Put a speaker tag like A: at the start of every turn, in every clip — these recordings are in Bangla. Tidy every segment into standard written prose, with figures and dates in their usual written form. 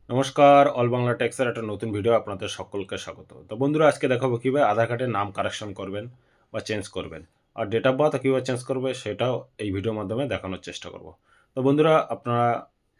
A: নমস্কার, অল বাংলা টেক্সের একটা নতুন ভিডিও আপনাদের সকলকে স্বাগত। তো বন্ধুরা, আজকে দেখাবো কীভাবে আধার কার্ডের নাম কারেকশন করবেন বা চেঞ্জ করবেন, আর ডেট অফ বার্থ কীভাবে চেঞ্জ করবে সেটাও এই ভিডিওর মাধ্যমে দেখানোর চেষ্টা করব। তো বন্ধুরা, আপনারা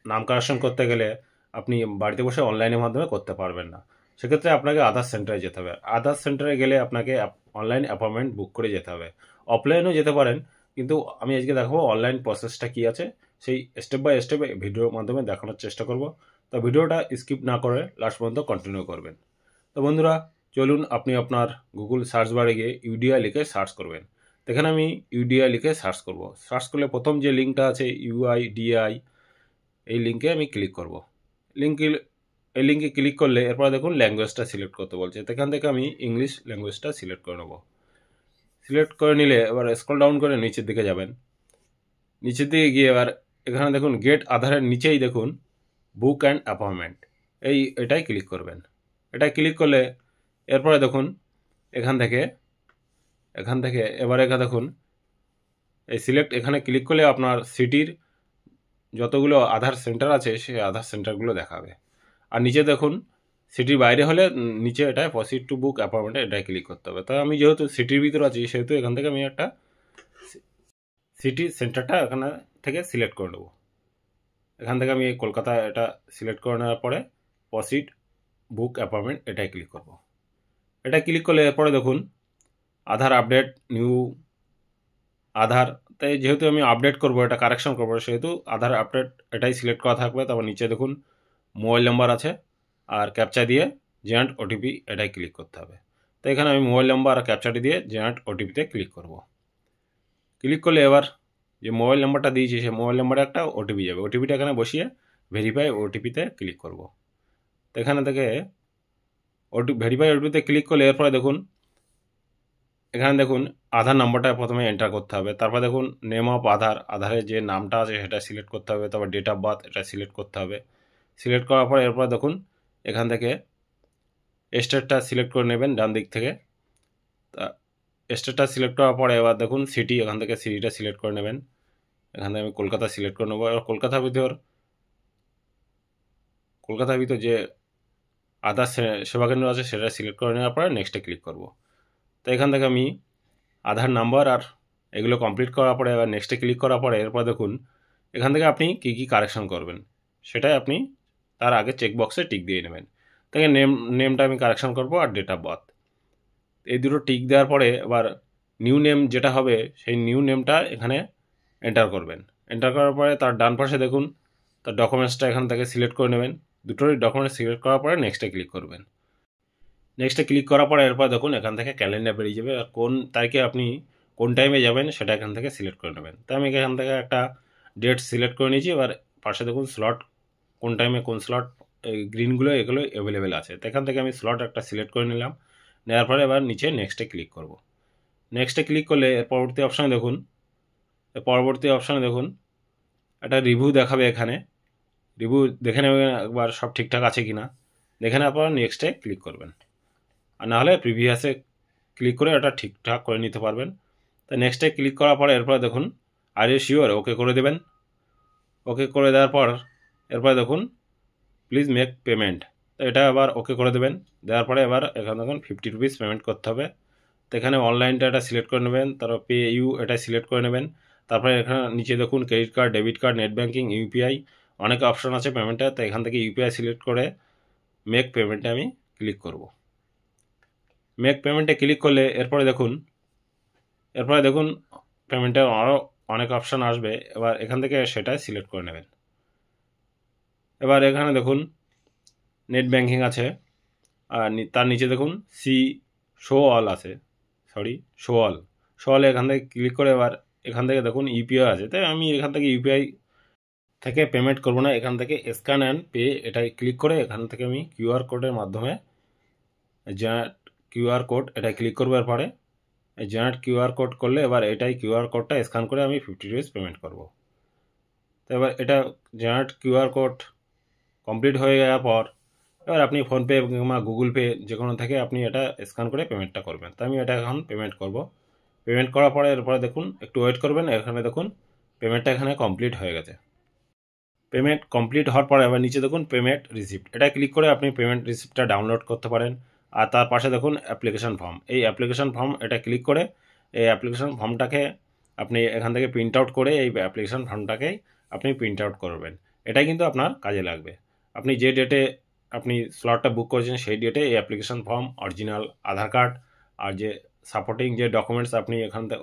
A: নাম কারেকশন করতে গেলে আপনি বাড়িতে বসে অনলাইনের মাধ্যমে করতে পারবেন না। সেক্ষেত্রে আপনাকে আধার সেন্টারে যেতে হবে। আধার সেন্টারে গেলে আপনাকে অনলাইন অ্যাপয়েন্টমেন্ট বুক করে যেতে হবে। অফলাইনেও যেতে পারেন, কিন্তু আমি আজকে দেখাবো অনলাইন প্রসেসটা কী আছে, সেই স্টেপ বাই স্টেপ ভিডিওর মাধ্যমে দেখানোর চেষ্টা করব। তো ভিডিওটা স্কিপ না করে লাস্ট পর্যন্ত কন্টিনিউ করবেন। তো বন্ধুরা, চলুন আপনি আপনার গুগল সার্চ বারে গিয়ে ইউডিআই লিখে সার্চ করবেন। এখানে আমি ইউডিআই লিখে সার্চ করব। সার্চ করলে প্রথম যে লিঙ্কটা আছে ইউআইডিআই, এই লিঙ্কে আমি ক্লিক করব। এই লিঙ্কে ক্লিক করলে এরপর দেখুন ল্যাঙ্গুয়েজটা সিলেক্ট করতে বলছে। এখান থেকে আমি ইংলিশ ল্যাঙ্গুয়েজটা সিলেক্ট করে নেব। সিলেক্ট করে নিলে এবার স্ক্রল ডাউন করে নিচের দিকে যাবেন। নিচের দিকে গিয়ে এবার এখানে দেখুন গেট আধারের নিচেই দেখুন বুক অ্যান্ড অ্যাপয়েন্টমেন্ট, এটাই ক্লিক করবেন। এটা ক্লিক করলে এরপরে দেখুন এখান থেকে এবার এখানে দেখুন এই সিলেক্ট, এখানে ক্লিক করলে আপনার সিটির যতগুলো আধার সেন্টার আছে সেই আধার সেন্টারগুলো দেখাবে। আর নিচে দেখুন সিটির বাইরে হলে নিচে এটাই প্রসিড টু বুক অ্যাপয়েন্টমেন্ট, এটাই ক্লিক করতে হবে। তাই আমি যেহেতু সিটির ভিতরে আছি সেহেতু এখান থেকে আমি একটা সিটি সেন্টারটা এখানে থেকে সিলেক্ট করে নেবো। এখান থেকে আমি এই কলকাতা এটা সিলেক্ট করে নেওয়ার পরে প্রসিড বুক অ্যাপয়েন্টমেন্ট এটাই ক্লিক করব। এটা ক্লিক করলে এরপরে দেখুন আধার আপডেট, নিউ আধার। তাই যেহেতু আমি আপডেট করব, এটা কারেকশন করব, সেহেতু আধার আপডেট এটাই সিলেক্ট করা থাকবে। তারপর নিচে দেখুন মোবাইল নাম্বার আছে, আর ক্যাপচা দিয়ে জেনারেট ওটিপি এটাই ক্লিক করতে হবে। তো এখানে আমি মোবাইল নাম্বার আর ক্যাপচাটি দিয়ে জেনারেট ওটিপিতে ক্লিক করব। ক্লিক করলে এবার যে মোবাইল নাম্বারটা দিয়েছি সেই মোবাইল নাম্বারে একটা ওটিপি যাবে। ওটিপিটা এখানে বসিয়ে ভেরিফাই ওটিপিতে ক্লিক করব। তো এখানে থেকে ভেরিফাই ওটিপিতে ক্লিক করলে এরপরে দেখুন এখানে দেখুন আধার নাম্বারটা প্রথমে এন্টার করতে হবে। তারপর দেখুন নেম অফ আধার, আধারের যে নামটা আছে সেটা সিলেক্ট করতে হবে। তারপর ডেট অফ বার্থ এটা সিলেক্ট করতে হবে। সিলেক্ট করার পর এরপর দেখুন এখান থেকে স্টেটটা সিলেক্ট করে নেবেন ডান দিক থেকে। তা স্টেটটা সিলেক্ট করার পরে এবার দেখুন সিটি, এখান থেকে সিটিটা সিলেক্ট করে নেবেন। এখান থেকে আমি কলকাতা সিলেক্ট করে নেবো। এবার কলকাতার ভিতর যে আধার সেবা কেন্দ্র আছে সেটা সিলেক্ট করে নেওয়ার পরে নেক্সটে ক্লিক করব। তো এখান থেকে আমি আধার নাম্বার আর এগুলো কমপ্লিট করার পরে এবার নেক্সটে ক্লিক করার পরে এরপর দেখুন এখান থেকে আপনি কী কী কারেকশন করবেন সেটাই আপনি তার আগে চেকবক্সে টিক দিয়ে নেবেন। তাকে নেমটা আমি কারেকশন করব, আর ডেট অফ বার্থ, এই দুটো টিক দেওয়ার পরে এবার নিউ নেম যেটা হবে সেই নিউ নেমটা এখানে এন্টার করবেন। এন্টার করার পরে তার ডান পাশে দেখুন তার ডকুমেন্টসটা এখান থেকে সিলেক্ট করে নেবেন। দুটোরই ডকুমেন্টস সিলেক্ট করার পরে নেক্সটে ক্লিক করবেন। নেক্সটে ক্লিক করার পরে এরপর দেখুন এখান থেকে ক্যালেন্ডার বেরিয়ে যাবে, আর কোন তারিখে আপনি কোন টাইমে যাবেন সেটা এখান থেকে সিলেক্ট করে নেবেন। তো আমি এখান থেকে একটা ডেট সিলেক্ট করে নিয়েছি। এবার পাশে দেখুন স্লট, কোন টাইমে কোন স্লট, গ্রিনগুলো এগুলো অ্যাভেলেবেল আছে। তো এখান থেকে আমি স্লট একটা সিলেক্ট করে নিলাম। নেওয়ার পরে এবার নিচে নেক্সটে ক্লিক করব। নেক্সটে ক্লিক করলে পরবর্তী অপশানে দেখুন একটা রিভিউ দেখাবে। এখানে রিভিউ দেখে নেবেন একবার সব ঠিকঠাক আছে কি না। দেখে নেওয়ার পর নেক্সটে ক্লিক করবেন, আর নাহলে প্রিভিয়াসে ক্লিক করে ওটা ঠিকঠাক করে নিতে পারবেন। তো নেক্সটে ক্লিক করার পরে এরপরে দেখুন আর ইউ শিওর, ওকে করে দেবেন। ওকে করে দেওয়ার পর এরপরে দেখুন প্লিজ মেক পেমেন্ট, তো এটা আবার ওকে করে দেবেন। দেওয়ার পরে এবার এখানে দেখুন 50 রুপিস পেমেন্ট করতে হবে। তো এখানে অনলাইনটা এটা সিলেক্ট করে নেবেন, তারপর পে ইউ এটা সিলেক্ট করে নেবেন। তারপরে এখানে নিচে দেখুন credit card, debit card, net banking, UPI, অনেক অপশন আছে পেমেন্টে। তো এখান থেকে ইউপিআই সিলেক্ট করে মেক পেমেন্টে আমি ক্লিক করব। মেক পেমেন্টে ক্লিক করলে এরপরে দেখুন পেমেন্টের আরও অনেক অপশান আসবে। এবার এখান থেকে সেটাই সিলেক্ট করে নেবেন। এবার এখানে দেখুন নেট ব্যাঙ্কিং আছে, আর তার নিচে দেখুন শো অল আছে, শো অল এখান থেকে ক্লিক করে এবার এখান থেকে দেখুন ইউপিআই আছে। তাই আমি এখান থেকে ইউপিআই থেকে পেমেন্ট করব না, এখান থেকে স্ক্যান অ্যান্ড পে এটাই ক্লিক করে এখান থেকে আমি কিউআর কোডের মাধ্যমে কিউআর কোড এটা ক্লিক করবার পরে জেনারেট কিউআর কোড করলে এবার এটাই কিউআর কোডটা স্ক্যান করে আমি 50 রুপিস পেমেন্ট করব। তো এবার এটা জেনারেট কিউআর কোড কমপ্লিট হয়ে যাওয়ার পর এবার আপনি ফোনপে কিংবা গুগল পে যে কোনো থেকে আপনি এটা স্ক্যান করে পেমেন্টটা করবেন। তো আমি এটা এখন পেমেন্ট করব। পেমেন্ট করার পরে এরপরে দেখুন একটু ওয়েট করবেন। এখানে দেখুন পেমেন্টটা এখানে কমপ্লিট হয়ে গেছে। পেমেন্ট কমপ্লিট হওয়ার পরে আবার নিচে দেখুন পেমেন্ট রিসিপ্ট, এটা ক্লিক করে আপনি পেমেন্ট রিসিপ্টটা ডাউনলোড করতে পারেন। আর তার পাশে দেখুন অ্যাপ্লিকেশন ফর্ম, এই অ্যাপ্লিকেশন ফর্ম এটা ক্লিক করে এই অ্যাপ্লিকেশন ফর্মটাকে আপনি এখান থেকে প্রিন্ট আউট করে এই অ্যাপ্লিকেশন ফর্মটাকেই আপনি প্রিন্ট আউট করবেন। এটাই কিন্তু আপনার কাজে লাগবে। আপনি যে ডেটে আপনি স্লটটা বুক করেছেন সেই ডেটে এই অ্যাপ্লিকেশন ফর্ম, অরিজিনাল আধার কার্ড আর যে সাপোর্টিং যে ডকুমেন্টস আপনি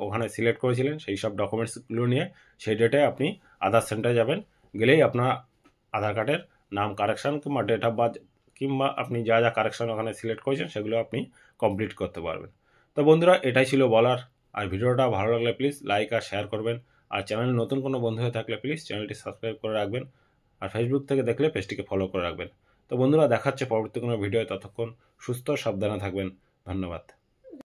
A: ওখানে সিলেক্ট করেছিলেন সেই সব ডকুমেন্টসগুলো নিয়ে সেই ডেটে আপনি আধার সেন্টারে যাবেন। গেলেই আপনার আধার কার্ডের নাম কারেকশান কিংবা ডেট অফ বার্থ কিংবা আপনি যা যা কারেকশান ওখানে সিলেক্ট করেছেন সেগুলো আপনি কমপ্লিট করতে পারবেন। তো বন্ধুরা এটাই ছিল বলার। আর ভিডিওটা ভালো লাগলে প্লিজ লাইক আর শেয়ার করবেন। আর চ্যানেলে নতুন কোনো বন্ধু হয়ে থাকলে প্লিজ চ্যানেলটি সাবস্ক্রাইব করে রাখবেন। আর ফেসবুক থেকে দেখলে পেজটিকে ফলো করে রাখবেন। তো বন্ধুরা দেখাচ্ছে পরবর্তী কোনো ভিডিও, ততক্ষণ সুস্থ সাবধানে থাকবেন। ধন্যবাদ।